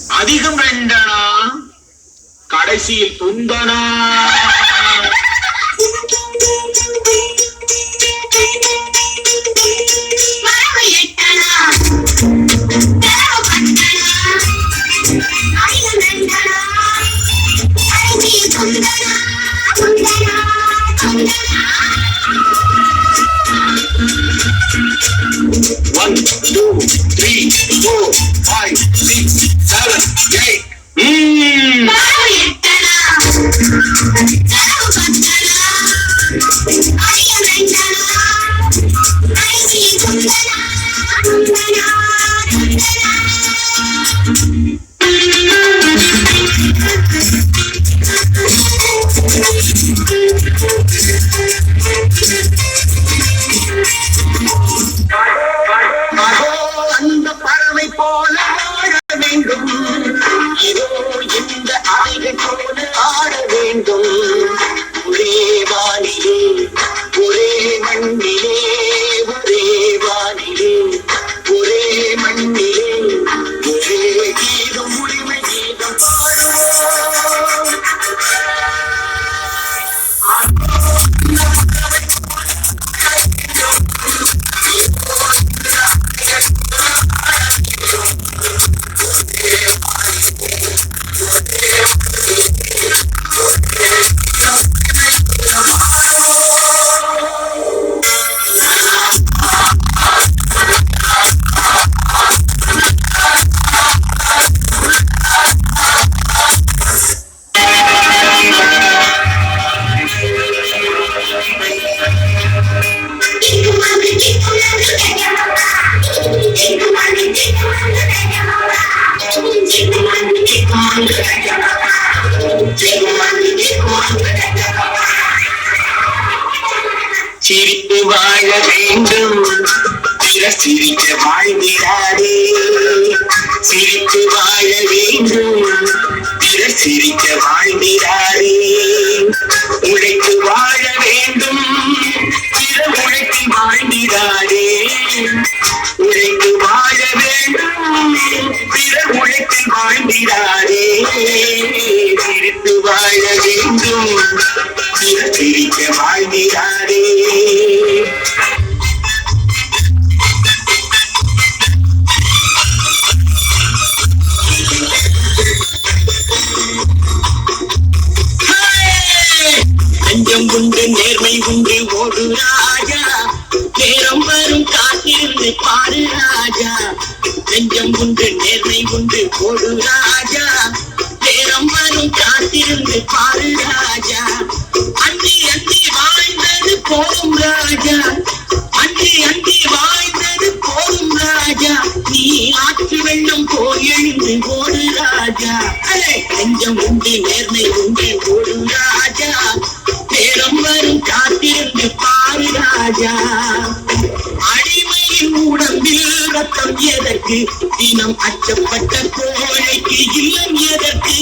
அதிகம் ரெண்டனா, கடைசியில் துந்தனா. One, two, three, four, five, six, seven, eight. அந்த பறவை போல வாழ வேண்டும், இதோ இந்த அலைகள் போல ஆட வேண்டும். ஒரே வானிலே ஒரே மண்ணிலே, ஒரே வானிலே ஒரே மண்ணிலே, ஒரே கீதம் உரிமை கீதம் பாடுவோம். சிரித்து வாழ வேண்டும், பிறர் சிரிக்க வாழ்ந்திடாதே. சிரித்து வாழ வேண்டும், பிறர் சிரிக்க வாழ்ந்திடாதே. உழைத்து வாழ வேண்டும், பிறர் உழைத்து வாழ்ந்திடாதே. உழைத்து வாழ வேண்டும், பிறர் உழைத்து வாழ்ந்திடாதே. சிரித்து வாழ வேண்டும், பிறர் சிரிக்க வாழ்ந்திடாதே. நெஞ்சம் உண்டு நேர்மை உண்டு ஓடு ராஜா, நேரம் வரும் காத்திருந்து பாடு ராஜா. நெஞ்சம் உண்டு நேர்மை உண்டு ஓடு ராஜா, நேரம் வரும் காத்திருந்து பாடு ராஜா. அந்தி அந்தி வாழ்ந்தது போதும் ராஜா, அந்தி அந்தி வாழ்ந்தது போதும் ராஜா. நீ ஆற்று வெள்ளம் போய் எழுந்து ஓடு ராஜா. நெஞ்சம் உண்டு நேர்மை உண்டு ஓடு ராஜா, நேரம் வரும் காத்திருந்து பாரு ராஜா. அடிமையின் உடம்பில் ரத்தம் எதற்கு, தினம் அச்சப்பட்ட கோழைக்கு இல்லம் எதற்கு.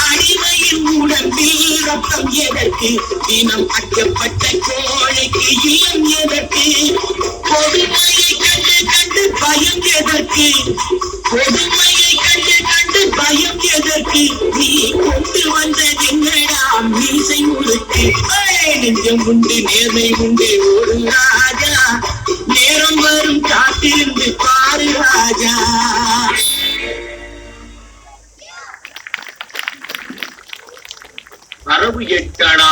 அடிமையின் உடம்பில் ரத்தம் எதற்கு, தினம் அச்சப்பட்ட கோழைக்கு இல்லம் எதற்கு. கொடுமையை கண்டு கண்டு பயம் எதற்கு, கொடுமையை கண்டு கண்டு பயம் எதற்கு. நீ கொண்டு வந்தது என்னடா மீசை முழுக்கு. நெஞ்சம் உண்டு நேர்மை உண்டு ஒரு ராஜா, நேரம் வரும் காத்திருந்து பாரு ராஜா. வரவு எட்டனா,